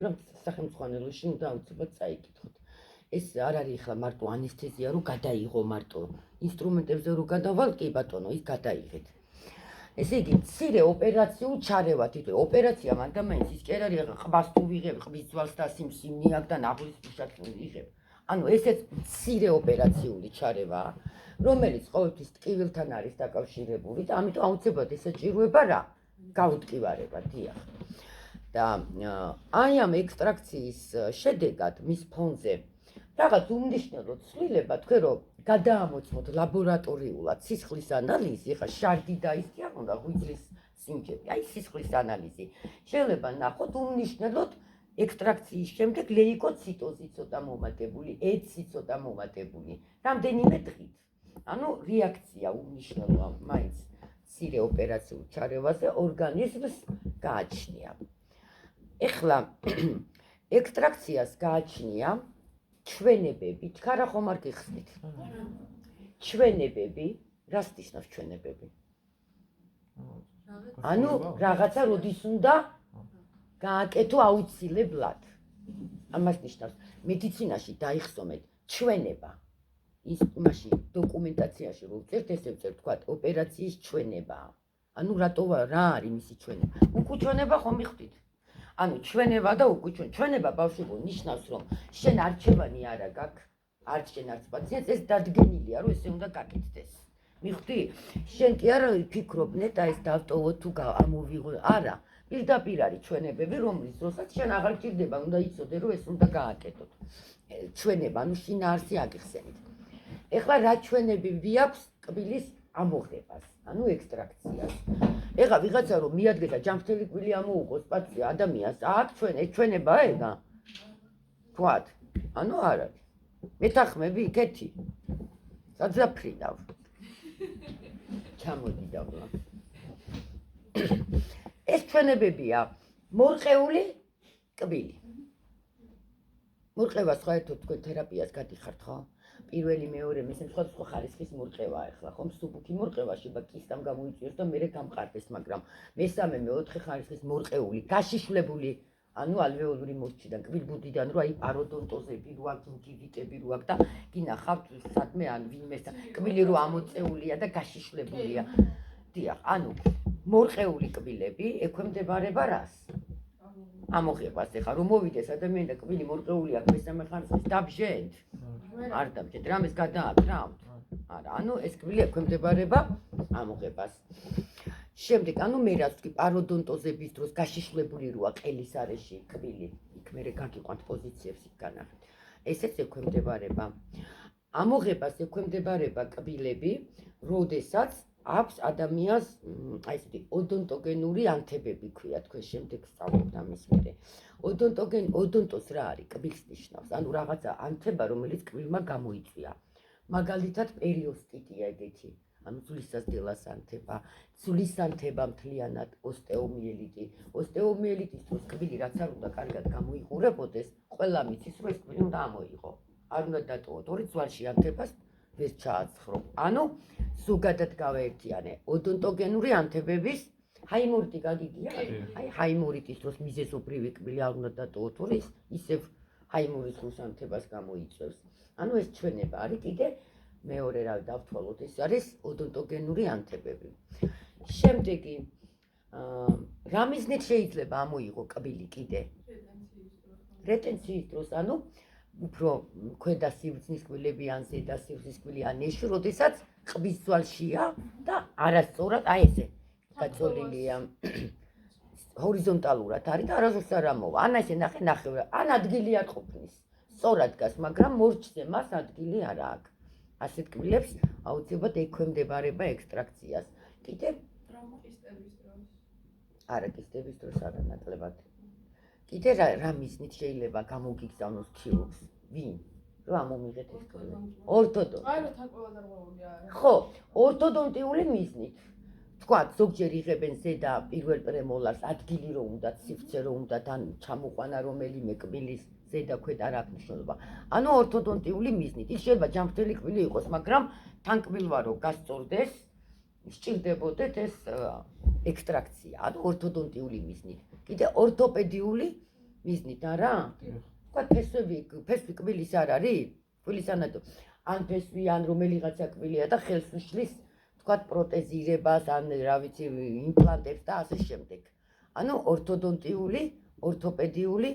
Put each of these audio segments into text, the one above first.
მაგრამ სახელმძღვანელოში უნდა აუცილებლად წაიკითხოთ. ეს არ არის ახლა მარტო ანესთეზია, რომ გადაიღო მარტო. ინსტრუმენტებზე რო გადავალ, კი ბატონო, ის გადაიღეთ. ესე იგი, მცირე ოპერაციულ ჩარევა თვითონ. ოპერაცია მანდამაინც ის კი არ არის ყბას თუ ვიღებ, ყბის ძვალს და სიმსივნიაკ და ნახვის ფუშაკს ვიღებ. ანუ ესეც მცირე ოპერაციული ჩარევაა, რომელიც ყოველთვის ტკივილთან არის დაკავშირებული და ამიტომ აუცილებლად ესაჭიროება რა? გაუტკივარება, დიახ. და აი ამ ექსტრაქციის შედეგად მის ფონზე რაღაც უმნიშვნელო ცვლილება თქვენ რომ გადაამოწმოთ ლაბორატორიულად სისხლის ანალიზი, ხა შარდი დაისწია უნდა ღვიძლის სიმჭრე. აი სისხლის ანალიზი. შეიძლება ნახოთ უმნიშვნელოდ ექსტრაქციის შემდეგ ლეიკოციტოზი ცოტა მომატებული, ედსი ცოტა მომატებული. რამდენიმე დღით. ანუ რეაქცია უმნიშვნელოა მაინც მცირე ოპერაციულ ჩარევაზე ორგანიზმს გააჩნია. ეხლა ექსტრაქციას გააჩნია ჩვენებები, თქვენ რა ხომ არ გიხსნით? ჩვენებები, რას ნიშნავს ჩვენებები? ანუ რაღაცა როდის უნდა გააკეთო აუცილებლად. ამას ნიშნავს მედიცინაში დაიხსომეთ ჩვენება. ის მაშინ დოკუმენტაციაში რო ვწერთ, ესე ვწერთ, თქვათ, ოპერაციის ჩვენებაა. ანუ რატო რა არის მისი ჩვენება? უკუჩვენება ხომ მიხვდით? ანუ ჩვენება და უკუჩვენება ბავშვებო ნიშნავს, რომ შენ არჩევანი არა გაქვს, არც შენ არც პაციენტს, ეს დადგენილია, რომ ესე უნდა გაკეთდეს. მიხვდი? შენ კი არ ფიქრობ ნეტა ეს დავტოვო თუ ამოვიღო, არა. პირდაპირ არის ჩვენებები, რომლის დროსაც შენ აღარ ჭირდება, უნდა იცოდე, რომ ეს უნდა გააკეთოთ. ჩვენება, ანუ შინაარსი აგიხსენით. ეხლა რა ჩვენებები აქვს კბილის ამოღებას, ანუ ექსტრაქციას. ეხლა ვიღაცა რომ მიადგეს და ჯანმრთელი კბილი ამოუღოს ადამიანს, აქ ჩვენება ეგა. თქვათ, ანუ არ არის. მეთანხმები იქეთი. საძაფრინავ. ჩამოდი დავლა. ეს ჩვენებებია მორყეული კბილი. მორყევა საერთოდ თქვენ თერაპიას გადიხართ ხო? პირველი მეორე მესამე სხვა ხარისხის მორყევა ახლა ხომ სუბუქი მორყევაში კისტამ გამოიწვიოს და მერე გამყარდეს, მაგრამ მესამე მეოთხე ხარისხის მორყეული გაშიშვლებული, ანუ ალვეოლური მორჩიდან კბილბუდიდან რო აი პაროდონტოზები რო აქვს, გივიტები რო აქვს და გინახავთ სადმე ან ვინმეს კბილი რო ამოწეულია და გაშიშვლებულია. დიახ, ანუ მორყეული კბილები ექვემდებარება რას? ამოღებას. ეხლა რომ მოვიდეს ადამიანი და კბილი მორყეული აქვს მესამე ხარისხის დაბჟენთ. არ დამჭეთ, რამეს გადააკრავთ? არა, ანუ ეს კბილი ექვემდებარება ამოღებას. შემდეგ, ანუ მე რაც ვთქვი, პაროდონტოზების დროს გაშიშვლებული როა ყელის არეში კბილი, იქ მე გაგიყვანთ პოზიციებს იქ განახეთ. ესეც ექვემდებარება. ამოღებას ექვემდებარება კბილები, როდესაც აქვს ადამიანს, აი ესეთი ოდონტოგენური ანთებები ქვია, თქვენ შემდეგ სწავლობთ ამის მერე. ოდონტოს რა არის? კბილს ნიშნავს. ანუ რაღაცა ანთება, რომელიც კბილმა გამოიწვია. მაგალითად, პერიოსტიტია ეგეთი. ანუ ძვლისასდელას ანთება, ძვლის ანთება მთლიანად, ოსტეომიელიტი. ოსტეომიელიტის დროს კბილი რაც არ უნდა კარგად გამოიყურებოდეს, ყველა მიცის, რომ ეს კბილი უნდა ამოიღო. არ უნდა დატოვოთ, ორი ძვალში ანთებას ვერ ჩააცხრო. ანუ ზოგადად გავაერთიანე ოდონტოგენური ანთებების ჰაიმორიტი გაგიგია? აი ჰაიმორიტის დროს მიზეზობრივი კბილი არ უნდა დატოვოთ, ორი ისევ ჰაიმორის დროს ანთებას გამოიწვევს. ანუ ეს ჩვენება არის კიდე მეორე რა დავთვალოთ, ეს არის ოდონტოგენური ანთებები. შემდეგი რა მიზნით შეიძლება ამოიღო კბილი კიდე? რეტენციის დროს, ანუ უფრო ქვედა სივრცის კბილები ან ზედა სივრცის კბილი ან ეში, როდესაც ყბის ძვალშია და არასწორად აი ესე გაწოლილია ჰორიზონტალურად არის და არასდროს არ ამოვა. ან ესე ნახე, ან ადგილი არ ყოფნის. სწორად დგას, მაგრამ მორჩზე მას ადგილი არ აქვს. ასეთ კბილებს აუცილებლად ექვემდებარება ექსტრაქციას. კიდე ტრაუმატისტების დროს. არა, კისტების დროს არა ნაკლებად. კიდე რა მიზნით შეიძლება გამოგიგზავნოს ქირურგს? ვინ? რომ ამომიღეთ ეს კბილი? ორთოდონტი. აი რა თაკოლა დარღვეული არის. ხო, ორთოდონტიული მიზნით. თქვათ, ზოგჯერ იღებენ ზედა პირველ პრემოლარს, ადგილი რო უნდა, სივრცე რო უნდა, თან ჩამოყვანა რომელიმე კბილის ზედა ქვედა რა მნიშვნელობა. ანუ ორთოდონტიული მიზნით. ის შეიძლება ჯანმრთელი კბილი იყოს, მაგრამ თან კბილვა რო გასწორდეს, სჭირდებოდეთ ეს ექსტრაქცია, ანუ ორთოდონტიული მიზნით. კიდე ორთოპედიული მიზნით არა? თქვა ფესვი კბილის არ არის? კბილის ანატო ან ფესვი ან რომელიღაცა კბილია და ხელს უშლის თქვა პროტეზირებას ან რა ვიცი იმპლანტებს და ასე შემდეგ. ანუ ორთოპედიული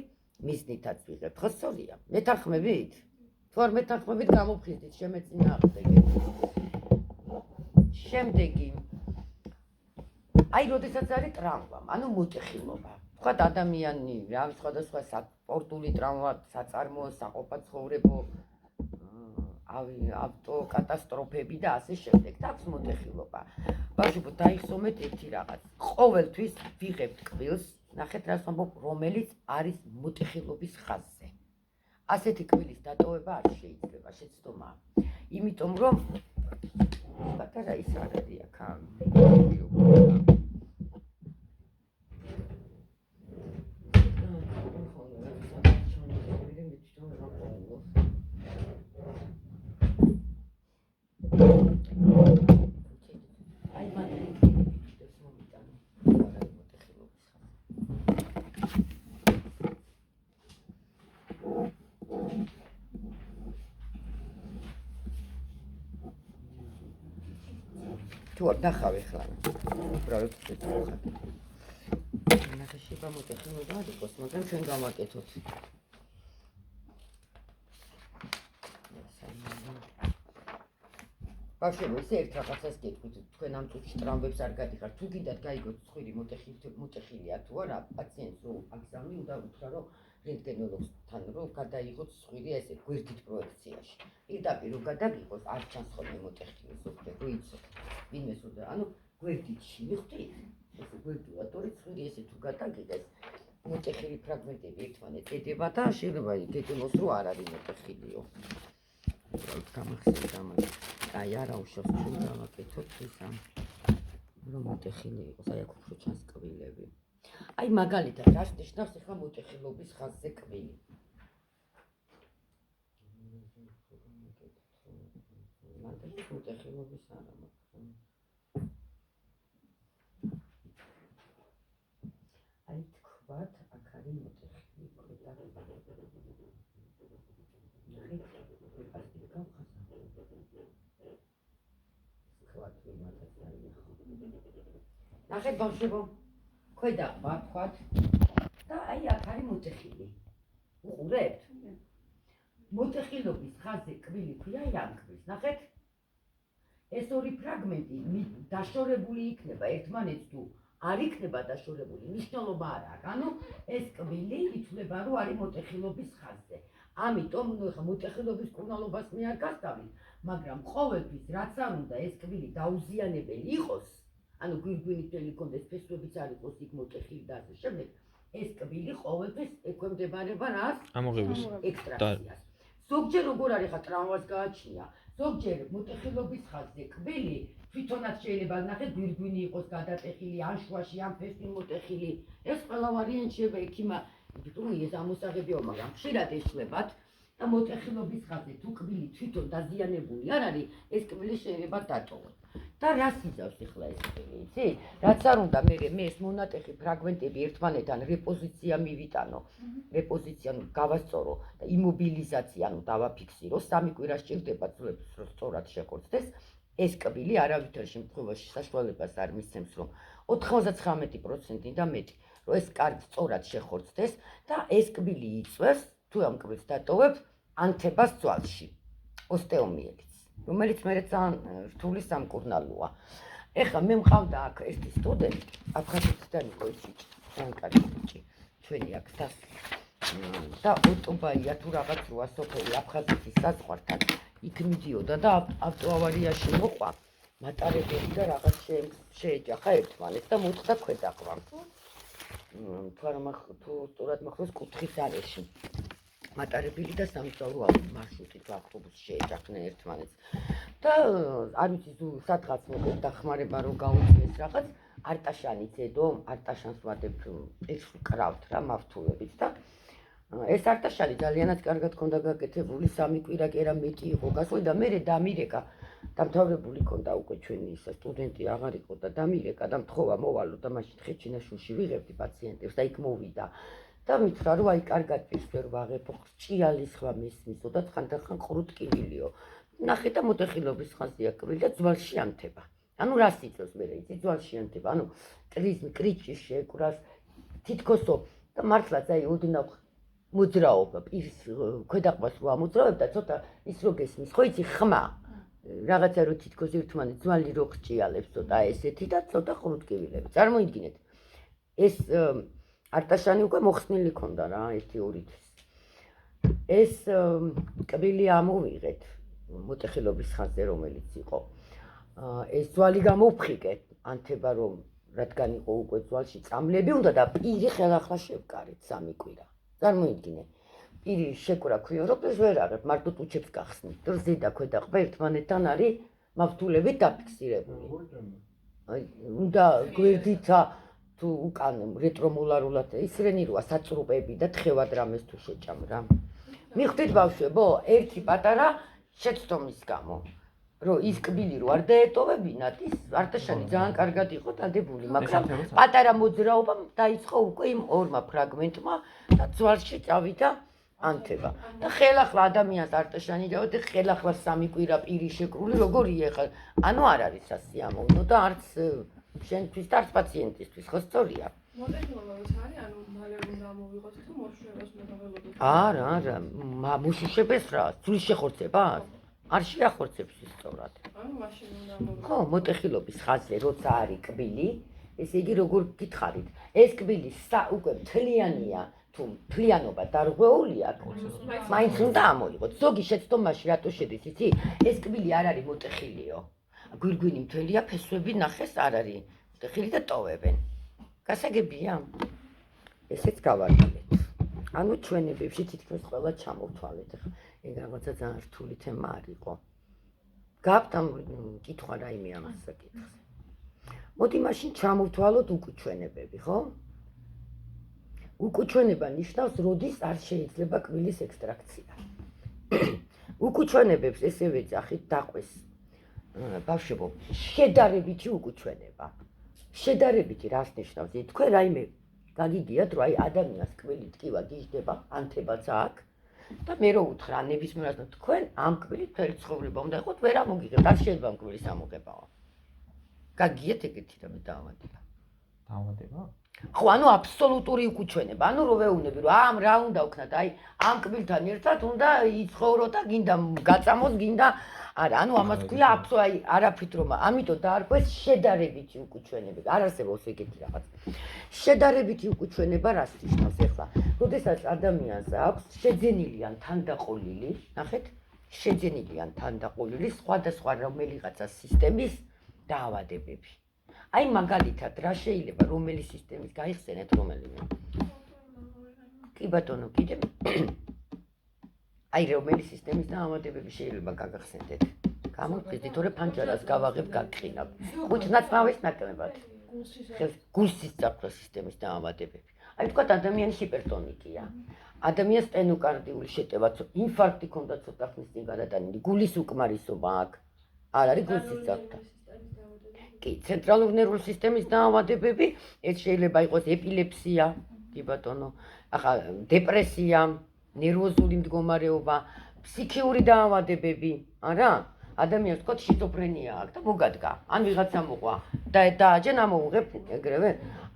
მიზნითაც ვიღებთ, ხო სწორია? მეთანხმებით? თუ არ მეთანხმებით გამოფხიზდით შემეწინააღმდეგეთ. შემდეგი აი როდესაც არის ტრავმა, ანუ მოტეხილობა. თქვა ადამიანი რა სხვადასხვა სპორტული ტრავმა, საწარმოო, საყოფაცხოვრებო, ავტოკატასტროფები და ასე შემდეგ და აქვს მოტეხილობა. ბავშვებო, დაიხსომეთ ერთი რაღაც. ყოველთვის ვიღებთ კბილს, ნახეთ რას ვამბობ, რომელიც არის მოტეხილობის ხაზზე. ასეთი კბილის დატოვება არ შეიძლება, შეცდომაა. იმიტომ რომ პატარა ის არ არის აქ. თუ არ ნახავ ახლა. უბრალოდ ვეცხოვარ. ნახე შეიძლება მოტეხილობა არ იყოს, მაგრამ ჩვენ გავაკეთოთ. ბავშვებო, ისე ერთ რაღაცას გეტყვით, თქვენ ამ წუთში ტრავმებს არ გადიხართ, თუ გინდათ გაიგოთ ცხვირი მოტეხილია თუ არა, პაციენტს რომ აგზავნი უნდა უთხრა, რომ რენტგენოლოგთან რომ გადაიღოთ ცხვირი ესე გვერდით პროექციაში. პირდაპირ რომ გადაგიღოს, არ ჩანს ხოლმე მოტეხილი ზოგჯერ, რო იცოთ. ვინმეს უნდა, ანუ გვერდითში მივხვდით, ესე გვერდულატორი ცხვირი ესე თუ გადაგიღეს, მოტეხილი ფრაგმენტები ერთმანეთს ედება და შეიძლება გეგმოს რომ არ არის მოტეხილიო. გამახსენე ამას. აი არა უშავს ჩვენ გავაკეთოთ ის ამ რომ მოტეხილი იყოს, აი აქ უფრო ჩანს კბილები. აი მაგალითად რას ნიშნავს ახლა მოტეხილობის ხაზზე კბილი? მაგალითად მოტეხილობის არა მაგრამ აი თქვათ აქ არის მოტეხილი ქვედა. ნახეთ ბავშვებო, ქვედა ვთქვათ და აი აქ არის მოტეხილი. უყურებთ? მოტეხილობის ხაზზე კბილი ქვია აი ამ კბილს. ნახეთ? ეს ორი ფრაგმენტი დაშორებული იქნება ერთმანეთს თუ არ იქნება დაშორებული, მნიშვნელობა არ აქვს. ანუ ეს კბილი ითვლება რომ არის მოტეხილობის ხაზზე. ამიტომ ხა მოტეხილობის კურნალობას მე არ გასწავლით, მაგრამ ყოველთვის რაც არ უნდა ეს კბილი დაუზიანებელი იყოს, ანუ გვირგვინით კონდეს ფესვებიც არ იყოს იქ მოტეხილი და ასე შემდეგ, ეს კბილი ყოველთვის ექვემდებარება რას? ამოღების ექსტრაქციას. ზოგჯერ როგორ არის ხა ტრავმას გააჩნია, ზოგჯერ მოტეხილობის ხაზზე კბილი თვითონაც შეიძლება ნახეთ გვირგვინი იყოს გადატეხილი, ან შუაში, ან ფესვი მოტეხილი. ეს ყველა ვარიანტი შეიძლება იქიმა ეს ამოსაღებია, მაგრამ ხშირად ეშლებათ და მოტეხილობის ხაზზე თუ კბილი თვითონ დაზიანებული არ არის, ეს კბილი შეიძლება დატოვოთ. და რას იზავს ახლა ეს კბილი, იცი? რაც არ უნდა მე ეს მონატეხი ფრაგმენტები ერთმანეთთან რეპოზიცია მივიტანო, რეპოზიცია გავასწორო და იმობილიზაცია დავაფიქსირო, 3 კვირა სჭირდება ძვლებს რომ სწორად შეხორცდეს. ეს კბილი არავითარ შემთხვევაში საშუალებას არ მისცემს, რომ 99% და მეტი რომ ეს კარგ სწორად შეხორცდეს და ეს კბილი იწვევს, თუ ამ კბილს დატოვებ, ანთებას ძვალში, ოსტეომიელიც, რომელიც მე ძალიან რთული სამკურნალოა. ეხლა მე მყავდა აქ ერთი სტუდენტი, აფხაზეთიდან იყო ის ბიჭი, ძალიან კარგი ბიჭი, ჩვენი აქ და ოტობაია თუ რაღაც როა სოფელი აფხაზეთის საზღვართან იქ მიდიოდა და ავტოავარიაში მოყვა, მატარებელი და რაღაც შეეჯახა ერთმანეთს და მოწყდა ქვედაყრა. თუ სწორად მახსოვს კუთხის არეში. მატარებელი და სამგზავრო მარშრუტით ავტობუსი შეეჯახნენ ერთმანეთს. და არ ვიცი სადღაც მოკეთ დახმარება რომ გაუწიეს რაღაც, არტაშანიც ედო, არტაშანს ვადებთ, ეს ვკრავთ რა მავთულებით და ეს არტაშანი ძალიანაც კარგად ქონდა გაკეთებული, 3 კვირა კი არა მეტი იყო გასული და მერე დამირეკა დამთავრებული ქონდა უკვე ჩვენი ისა სტუდენტი აღარ იყო და დამირეკა და მთხოვა მოვალო და მაშინ ხეჩინაშულში ვიღებდი პაციენტებს და იქ მოვიდა და მითხრა რომ აი კარგად ის ვერ ვაღებო ჭიალის ხმა მესმისო და ხანდახან ყრუტკივილიო ნახე და მოტეხილობის ხაზია კბილი და ძვალში ანთება ანუ რას იწევს მე იცი ძვალში ანთება ანუ კრიჭი შეკვრას თითქოსო და მართლაც აი ოდნავ მოძრაობა პირის ქვედაყბას რო ამოძრავებ და ცოტა ის რო გესმის ხო იცი ხმა რაღაცა რო თითქოს ერთმანეთს ძვალი რო ხჭიალებს ცოტა ესეთი და ცოტა ყრუტკივილები წარმოიდგინეთ ეს არტაშანი უკვე მოხსნილი ქონდა რა 1-2 თვის ეს კბილი ამოვიღეთ მოტეხილობის ხაზზე რომელიც იყო ეს ძვალი გამოვფხიკეთ ანთება რომ რადგან იყო უკვე ძვალში წამლები უნდა და პირი ხელახლა შევკარეთ 3 კვირა წარმოიდგინე პირი შეკვრა ქვიორობდეს ვერ აღებ მარტო ტუჩებს გახსნით და ზედა ქვედა ყბა ერთმანეთთან არის მავთულებით დაფიქსირებული აი უნდა გვერდითა თუ უკან რეტრომოლარულად ისრენი როა საწრუპები და თხევად რამეს თუ შეჭამ რა მიხვდით ბავშვებო ერთი პატარა შეცდომის გამო რომ ის კბილი რო არ დაეტოვებინათ ის არტაშანი ძალიან კარგად იყო დადებული მაგრამ პატარა მოძრაობა დაიწყო უკვე იმ ორმა ფრაგმენტმა და ძვალში წავიდა ანთება და ხელახლა ადამიანს არტაშანი დავდი ხელახლა 3 კვირა პირი შეკრული როგორია ხა ანუ არ არის სასიამოვნო და არც შენთვის და არც პაციენტისთვის ხო სწორია მოტეხილობა ის არის ანუ მალე უნდა ამოვიღოთ თუ მოშუებას მოგაველოდოთ არა მუშუშებს რა ძვლის შეხორცებას არ შეახორცებს ის სწორად ანუ მაშინ უნდა ამოვიღოთ ხო მოტეხილობის ხაზზე როცა არის კბილი ესე იგი როგორ გითხარით ეს კბილი უკვე მთლიანია თუ მთლიანობა დარღვეული აქვს მაინც უნდა ამოიღოთ ზოგი შეცდომაში რატო შედის იცი ეს კბილი არ არის მოტეხილიო გვირგვინი მთელია ფესვები ნახეს არ არის მოტეხილი და ტოვებენ გასაგებია ესეც გავარდნით ანუ ჩვენებებში თითქმის ყველა ჩამოვთვალეთ ხა ეგ რაღაცა ძალიან რთული თემა არისო გაქვთ ამ კითხვა რაიმე ამას საკითხზე მოდი მაშინ ჩამოვთვალოთ უკუჩვენებები ხო უკუჩვენება ნიშნავს როდის არ შეიძლება კბილის ექსტრაქცია უკუჩვენებებს ესევე ძახით დაყვეს ბავშვებო შედარებითი უკუჩვენება შედარებითი რას ნიშნავს თქვენ რაიმე გაგიგიათ რომ აი ადამიანს კბილი ტკივა გიждდება ანთებაც აქვს და მე რო უთხრა ნებისმიერად თქვენ ამ კბილით მთელი ცხოვრება უნდა იყოთ ვერ ამოგიღებთ არ შეიძლება ამ კბილის ამოღებაო გაგიგიათ ეგეთი რამე დაავადება ხო ანუ აბსოლუტური უკუჩვენება ანუ რო ვეუბნები რომ ამ რა უნდა ვქნათ აი ამ კბილთან ერთად უნდა იცხოვრო და გინდა გაწამოს გინდა არა ანუ ამას ქვია აი არაფრით რომ ამიტომ დაარქვეს შედარებითი უკუჩვენები არ არსებობს ეგეთი რაღაც შედარებითი უკუჩვენება რას ნიშნავს ახლა როდესაც ადამიანს აქვს შეძენილიან თანდაყოლილი ნახეთ შეძენილიან თანდაყოლილი სხვადასხვა რომელიღაცა სისტემის დაავადებები აი მაგალითად რა შეიძლება რომელი სისტემის გაიხსენეთ რომელიმე კი ბატონო კიდე აი რომელი სისტემის დაავადებები შეიძლება გაგახსენდეთ გამოვხიზდით თორე ფანჯარას გავაღებ გაგყინავ ყუთნაცმავის ნაკლებად გულსის ძაფრას სისტემის დაავადებები აი თქვა ადამიანის ჰიპერტონიკია ადამიანს სტენოკარდიული შეტევა ინფარქტი ქონდა ცოტა ხნის წინ გადატანილი გულის უკმარისობა აქვს არ არის გულსის ძაფრა კი ცენტრალურ ნერვულ სისტემის დაავადებები ეს შეიძლება იყოს ეპილეფსია კი ბატონო ახლა დეპრესია ნერვოზული მდგომარეობა ფსიქიური დაავადებები არა ადამიანს თქო შიზოფრენია აქვს და მოგადგა ან ვიღაცა მოყვა და დააჯენ ამოუღებ ეგრევე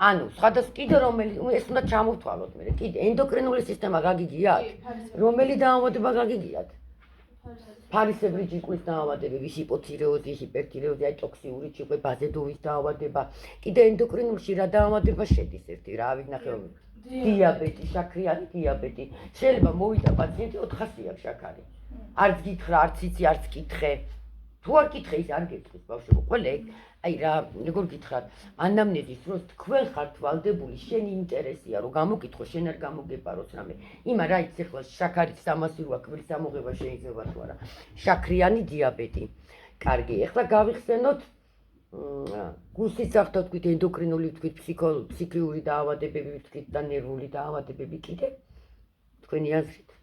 ანუ სხვადასხვა კიდე რომელი ეს უნდა ჩამოვთვალოთ მე კიდე ენდოკრინული სისტემა გაგიგიათ რომელი დაავადება გაგიგიათ ფარისებრი ჯიყვის დაავადებები ჰიპოთირეოზი ჰიპერთირეოზი აი ტოქსიური ჯიყვე ბაზედოვის დაავადება კიდე ენდოკრინულში რა დაავადება შედის ერთი რა ვინახე დიაბეტი შაქრიანი დიაბეტი შეიძლება მოვიდა პაციენტი 400 აქვს შაქარი არც გითხრა არც იცი არც კითხე თუ არ კითხე ის არ გეკითხეს ბავშვებო ყველა აი რა როგორ გითხრათ ანამნეზის დროს თქვენ ხართ ვალდებული შენი ინტერესია რომ გამოკითხო შენ არ გამოგეპაროს რამე იმა რა იცი ახლა შაქარით 300 რუა კბილის ამოღება შეიძლება თუ არა შაქრიანი დიაბეტი კარგი ახლა გავიხსენოთ გულსის ძაფრთა თქვით ენდოკრინული თქვით ფსიქიური დაავადებები თქვით და ნერვული დაავადებები კიდე თქვენი აზრით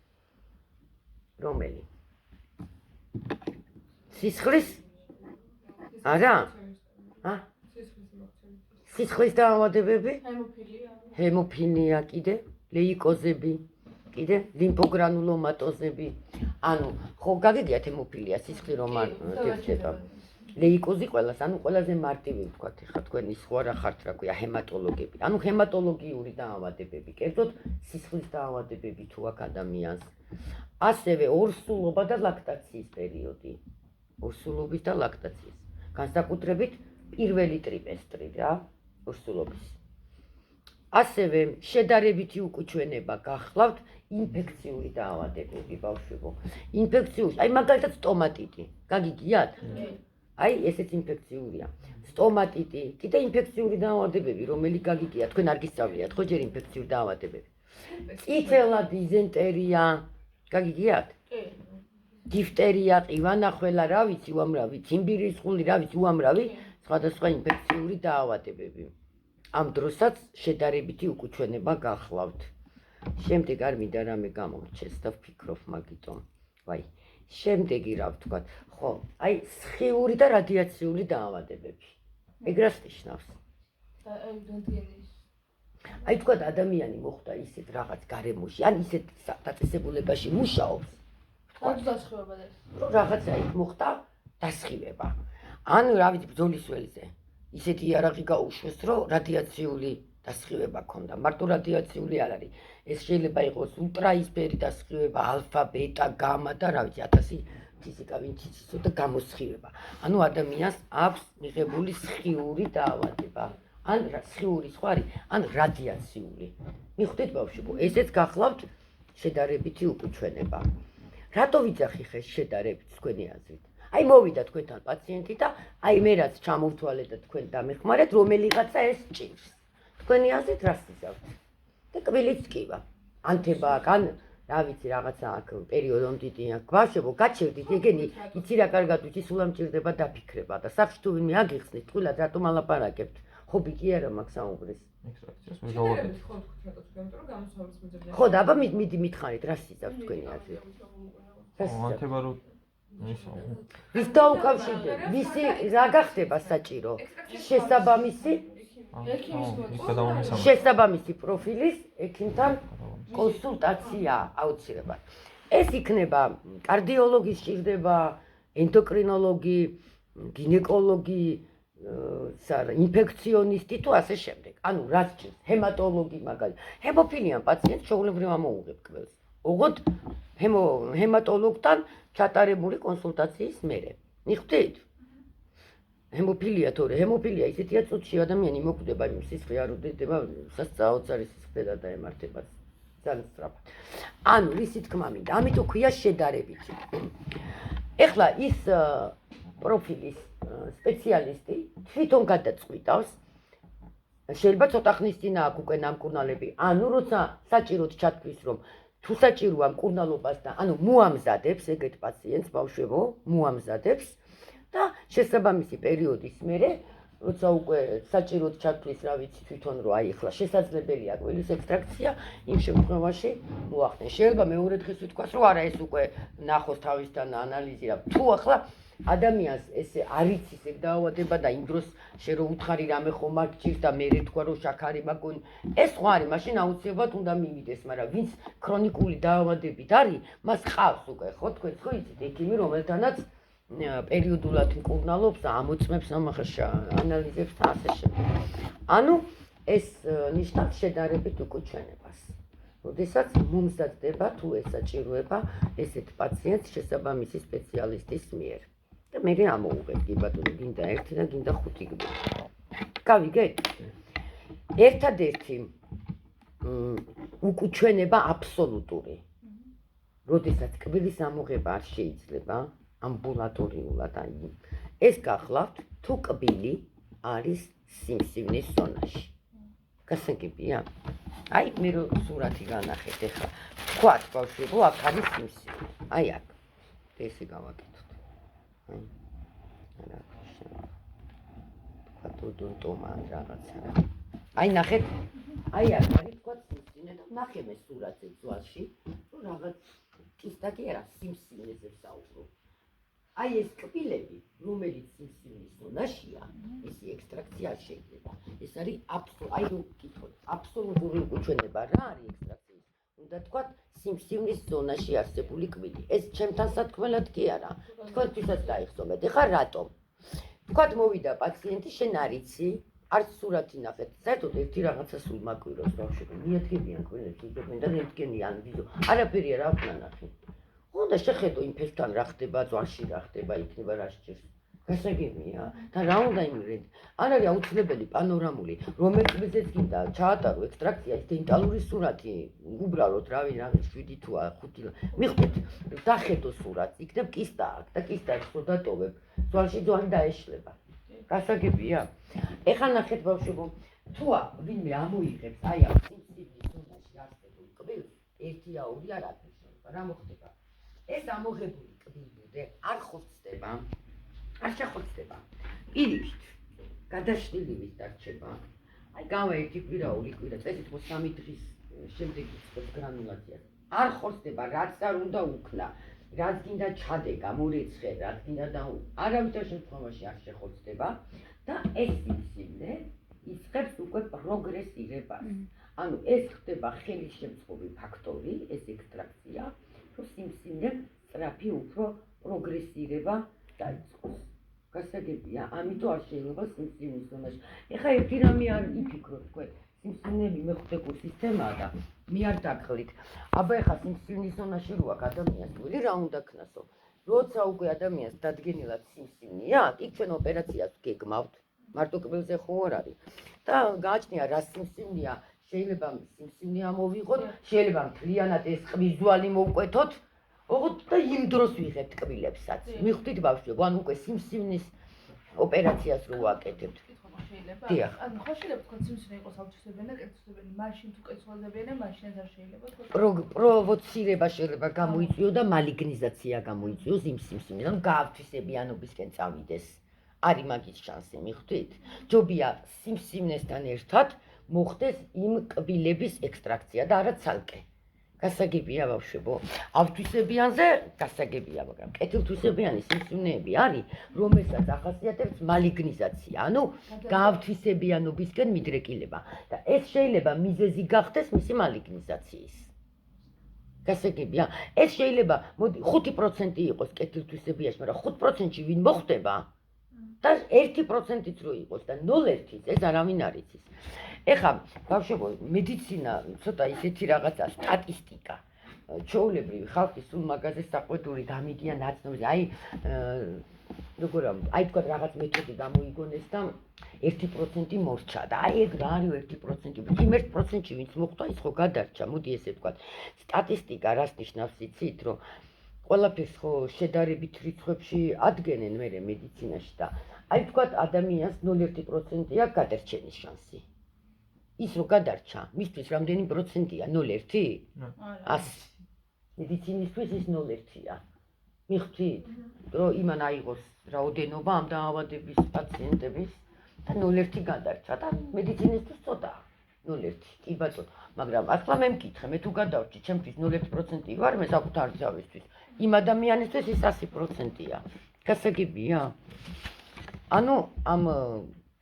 რომელი სისხლის არა სისხლის დაავადებები ჰემოფილია კიდე ლეიკოზები, კიდე ლიმფოგრანულომატოზები. ანუ ხო გაგიგიათ ჰემოფილია, სისხლი რომ არ გეჩდება. ლეიკოზი ყველას, ანუ ყველაზე მარტივი ვთქვათ, ეხლა თქვენი სხვა რა ხართ, რა ქვია, ჰემატოლოგები. ანუ ჰემატოლოგიური დაავადებები, კერძოდ სისხლის დაავადებები თუ აქ ადამიანს. ასევე ორსულობა და ლაქტაციის პერიოდი. ორსულობის და ლაქტაციის. განსაკუთრებით პირველი ტრიმესტრი რა, ორსულობის. ასევე შედარებითი უკუჩვენება გახლავთ ინფექციური დაავადებები ბავშვებო. ინფექციური, აი მაგალითად სტომატიტი. გაგიგიათ? აი ესეც ინფექციურია. სტომატიტი, კიდე ინფექციური დაავადებები, რომელი გაგიგიათ, თქვენ არ გისწავლიათ ხო ჯერ ინფექციური დაავადებები. წითელა, დიზენტერია, გაგიგიათ? დიფტერია, ყივანახველა, რა ვიცი, უამრავი, ციმბირისხული, რა ვიცი, უამრავი, სხვადასხვა ინფექციური დაავადებები. ამ დროსაც შედარებითი უკუჩვენება გახლავთ. შემდეგ არ მინდა რამე გამორჩეს და ვფიქრობ მაგიტომ. ვაი, შემდეგი რა ვთქვათ, ხო, აი სხიური და რადიაციული დაავადებები. ეგრას ნიშნავს. აი თქვათ ადამიანი მოხვდა ისეთ რაღაც გარემოში, ან ისეთ დაწესებულებაში მუშაობს. რაღაცა იქ მოხდა დასხივება. ან რა ვიცი ბრძოლის ველზე. ისეთი იარაღი გაუშვეს, რომ რადიაციული დასხივება ქონდა. მარტო რადიაციული არ არის. ეს შეიძლება იყოს ულტრაისფერი დასხივება, ალფა, ბეტა, გამა და რა ვიცი 1000 ფიზიკა ვინც იცის და გამოსხივება. ანუ ადამიანს აქვს მიღებული სხიური დაავადება. ან სხიური სხვა არის, ან რადიაციული. მიხვდით ბავშვებო, ესეც გახლავთ შედარებითი უკუჩვენება. რატო ვიძახი ხეს შედარებით თქვენი აზრით? აი მოვიდა თქვენთან პაციენტი და აი მე რაც ჩამოვთვალე და თქვენ დამეხმარეთ, რომელიღაცა ეს ჭირს. თქვენი აზრით რას იზავთ? და კბილიც კივა. ანთება აქ, ან რა ვიცი რაღაცა აქ პერიოდონტიტი აქ. ბავშვებო, გაჩერდით, ეგენი იცი რა კარგად ვიცი, სულ ამ ჭირდება დაფიქრება და სახში თუ ვინმე აგიხსნით, თვილად რატომ ალაპარაკებთ? ხობი კი არა მაქვს საუბრის. ხო და აბა მიდი მითხარით, რას იზავთ თქვენი აზრით? ანთება რო ვის დაუკავშირდება? ვისი რა გახდება საჭირო? შესაბამისი პროფილის ექიმთან კონსულტაცია აუცილებლად. ეს იქნება კარდიოლოგი სჭირდება, ენდოკრინოლოგი, გინეკოლოგი, ინფექციონისტი თუ ასე შემდეგ. ანუ რაც ჭირს, ჰემატოლოგი მაგალითად. ჰემოფილიან პაციენტს შეუძლებლად ამოუღებ კბილს. ოღონდ ჰემატოლოგთან ჩატარებული კონსულტაციის მერე. მიხვდით? ჰემოფილია თორე, ჰემოფილია ისეთია წუთში ადამიანი მოკვდება, სისხლი არ უდედება, საოცარი სისხლი დაემართება ძალიან სწრაფად. ანუ ისი თქმა მინდა, ამიტომ ქვია შედარებითი. ეხლა ის პროფილის სპეციალისტი თვითონ გადაწყვიტავს, შეიძლება ცოტა ხნის წინ აქვს უკვე ნამკურნალები, ანუ როცა საჭიროდ ჩათქვის რომ თუ საჭიროა მკურნალობას და ანუ მოამზადებს ეგეთ პაციენტს ბავშვებო, მოამზადებს და შესაბამისი პერიოდის მერე, როცა უკვე საჭიროდ ჩათქვის, რა ვიცი თვითონ რომ აი ახლა შესაძლებელია კბილის ექსტრაქცია, იმ შემთხვევაში მოახდენ. შეიძლება მეორე დღეს ვთქვას, რომ არა ეს უკვე ნახოს თავისთან ანალიზი რა. თუ ახლა ადამიანს ესე არ იცის ეგ დაავადება და იმ დროს შენ რო უთხარი რამე ხომ არ გჭირს და მე თქვა რომ შაქარი მაგონი, ეს სხვა არის, მაშინ აუცილებლად უნდა მივიდეს, მაგრამ ვინც ქრონიკული დაავადებით არის, მას ყავს უკვე, ხო თქვენ ხო იცით ექიმი, რომელთანაც პერიოდულად მკურნალობს და ამოწმებს ამახაშა ანალიზებს და ასე შემდეგ. ანუ ეს ნიშნავს შედარებით უკუჩვენებას. როდესაც მომზადდება თუ ეს საჭიროება ესეთ პაციენტს შესაბამისი სპეციალისტის მიერ. და მე ამოუღებ კი ბატონო, გინდა 1 და გინდა 5 კბილი. გავიგეთ? ერთადერთი უკუჩვენება აბსოლუტური. როდესაც კბილის ამოღება არ შეიძლება ამბულატორიულად აი ეს გახლავთ თუ კბილი არის სიმსივნის ზონაში. გასაგებია? აი მე რო სურათი განახეთ ეხლა. თქვათ ბავშვებო, აქ არის სიმსივნე. აი აქ. ესე გავაკეთოთ. არა. თქვათ ოდონტომა რაღაცა. აი ნახეთ. აი აქ არის თქვათ სიმსივნე და ნახე მე სურათზე ძვალში, რომ რაღაც კისტა კი არა, სიმსივნეზე ვსაუბრობ. აი ეს კბილები, რომელიც სიმსივნის ზონაშია, ისი ექსტრაქცია არ შეიძლება. ეს არის აი რომ ვკითხოთ, აბსოლუტური უკუჩვენება რა არის ექსტრაქცია? სიმსივნის ზონაში არსებული კბილი. ეს ჩემთან სათქმელად კი არა. თქვენთვისაც დაიხსომეთ. ეხლა რატომ? თქვათ მოვიდა პაციენტი, შენ არ იცი, არც სურათი ნახეთ. საერთოდ ერთი რაღაცა სულ მაკვიროს ბავშვები. მიადგებიან კბილებს, იგებენ და რენტგენიან ვიზო. არაფერი არ აქვს ნანახი. უნდა შეხედო იმ ფერთან რა ხდება, ძვალში რა ხდება, იქნება რა სჭირს. გასაგებია და რა უნდა იმრედ. არ არის აუცილებელი პანორამული, რომელიც მიზეც გინდა ჩაატარო ექსტრაქცია, ეს დენტალური სურათი, უბრალოდ რავი რაღაც 7 თუ 5. მიხვდეთ, დახედო სურათს, იქნებ კისტა აქვს და კისტას რო დატოვებ, ძვალში ძვალი დაეშლება. გასაგებია. ეხლა ნახეთ ბავშვებო, თუ ვინმე ამოიღებს აი ამ სიმსივნის ზონაში არსებულ კბილს, 1-2 არაფერს შეიძლება, რა მოხდება? ეს ამოღებული კბილები არ ხოცდება. არ შეხოცდება. პირიქით, გადაშლილივით დარჩება. აი გავა ერთი კვირა, 2 კვირა, წესით ხო 3 დღის შემდეგ იწყებს გრანულაციას. არ ხოცდება, რაც არ უნდა უქნა, რაც გინდა ჩადეგა, მორეცხე, რაც გინდა და არავითარ შემთხვევაში არ შეხოცდება და ეს სიმსივნე იწყებს უკვე პროგრესირებას. ანუ ეს ხდება ხელისშემწყობი ფაქტორი, ეს ექსტრაქცია, რომ სიმსივნემ სწრაფი უფრო პროგრესირება დაიწყოს. გასაგებია, ამიტომ არ შეიძლება სიმსივნის ზონაში. ეხლა ერთი რამე არ იფიქროთ თქვენ, სიმსივნები მეხუთე სისტემაა და მე არ დაგხლით. აბა ეხლა სიმსივნის ზონაში რო აქვს ადამიანს, ვილი რა უნდა ქნასო? როცა უკვე ადამიანს დადგენილად სიმსივნე აქვს, იქ ჩვენ ოპერაციას გეგმავთ. მარტო კბილზე ხო არ არის. და გააჩნია რა სიმსივნეა, შეიძლება სიმსივნე ამოვიღოთ, შეიძლება მთლიანად ეს ყბის ძვალი მოვკვეთოთ. ოღონდ და იმ დროს ვიღებთ კბილებსაც. მიხვდით ბავშვებო, ანუ უკვე სიმსივნის ოპერაციას რო ვაკეთებთ. შეიძლება. დიახ. ანუ ხო შეიძლება თქვა სიმსივნე იყოს ავტვისებიანი და კეთილსებიანი, მაშინ თუ კეთილსებიანი, მაშინ არ შეიძლება თქვა. პროვოცირება შეიძლება გამოიწვიო და მალიგნიზაცია გამოიწვიოს იმ სიმსივნეს, ანუ გაავთვისებიანობისკენ წავიდეს. არის მაგის შანსი, მიხვდით? ჯობია სიმსივნესთან ერთად მოხდეს იმ კბილების ექსტრაქცია და არა ცალკე. გასაგებია ბავშვებო, ავთვისებიანზე გასაგებია, მაგრამ კეთილთვისებიანი სიმსივნეები არის, რომელსაც ახასიათებს მალიგნიზაცია, ანუ გაავთვისებიანობისკენ მიდრეკილება და ეს შეიძლება მიზეზი გახდეს მისი მალიგნიზაციის. გასაგებია, ეს შეიძლება 5% იყოს კეთილთვისებიაში, მაგრამ 5%-ში ვინ მოხდება? და 1%-იც რო იყოს და 0.1-იც ეს არავინ არ იცის. ეხლა ბავშვებო, მედიცინა ცოტა ისეთი რაღაცა, სტატისტიკა. ჩვეულებრივი ხალხი სულ მაგაზე საყვედური გამიგია ნაცნობი. როგორ აი თქვა რაღაც მეთოდი გამოიგონეს და 1% მორჩა და აი ეგ რა არის 1%? იმ 1%-ში ვინც მოხდა, ის ხო გადარჩა. მოდი ესე ვთქვა. სტატისტიკა რას ნიშნავს იცით, რომ ყველაფერს ხო შედარებით რიცხვებში ადგენენ მე მედიცინაში და აი თქვა ადამიანს 0.1% აქვს გადარჩენის შანსი. ის რო გადარჩა, მისთვის რამდენი პროცენტია? 0.1? 100. მედიცინისთვის ის 0.1-ია. მიხვდით, რომ იმან აიღოს რაოდენობა ამ დაავადების პაციენტების და 0.1 გადარჩა და მედიცინისთვის ცოტაა. 0.1, კი ბატონო, მაგრამ ახლა მე მკითხე, მე თუ გადავრჩი, ჩემთვის 0.1% ვარ, მე საკუთარ თავისთვის. იმ ადამიანისთვის ის 100%-ია. გასაგებია? ანუ ამ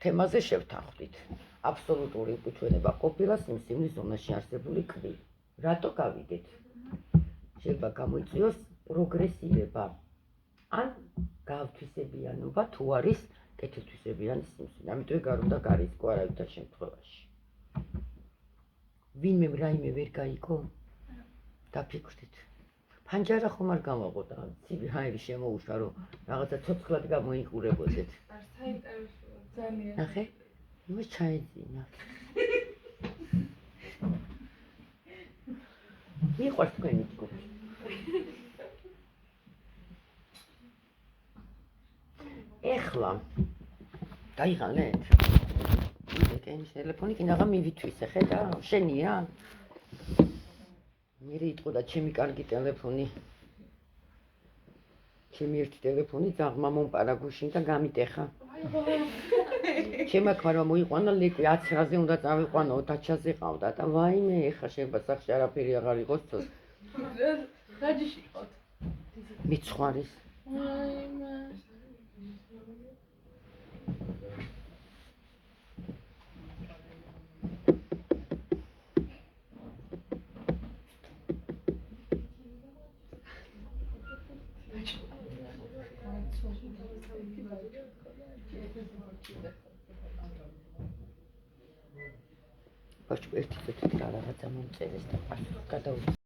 თემაზე შევთანხმდით. აბსოლუტური უკუჩვენება ყოფილა სიმსივნის ზონაში არსებული კბილი. რატო გავიგეთ? შეიძლება გამოიწვიოს პროგრესირება ან გაავთვისებიანობა თუ არის კეთილთვისებიანი სიმსივნე. ამიტომ ეგ არ უნდა გარისკო არავითარ შემთხვევაში. ვინმე რაიმე ვერ გაიგო? დაფიქრდით. ფანჯარა ხომ არ გამაყოდა, ცივი ჰაერი შემოუშვა, რომ რაღაცა ცოცხლად გამოიყურებოდეთ. არ საინტერესოა ძალიან. ნახე? იმას ჩაეძინა. მიყვარს თქვენი ჯგუფი. ეხლა დაიღალეთ. ეკენის ტელეფონი კიდევ მივითვისე, ხედა, შენია? მე რიტყოდა ჩემი კარგი ტელეფონი. ჩემი ერთი ტელეფონი ძაღლმა მომპარა გუშინ და გამიტეხა. ჩემ აქ მოიყვანა ლეკვი 10 რაზე უნდა წავიყვანო, დაჩაზე ყავდა და ვაიმე, ეხა შეიძლება სახში არაფერი აღარ იყოს თო. რა ჯიში ყავთ? მიცხვარის. ვაიმე. ბავშვი ერთი წუთით რაღაცა მომწერეს და პასუხს გადაუწევს.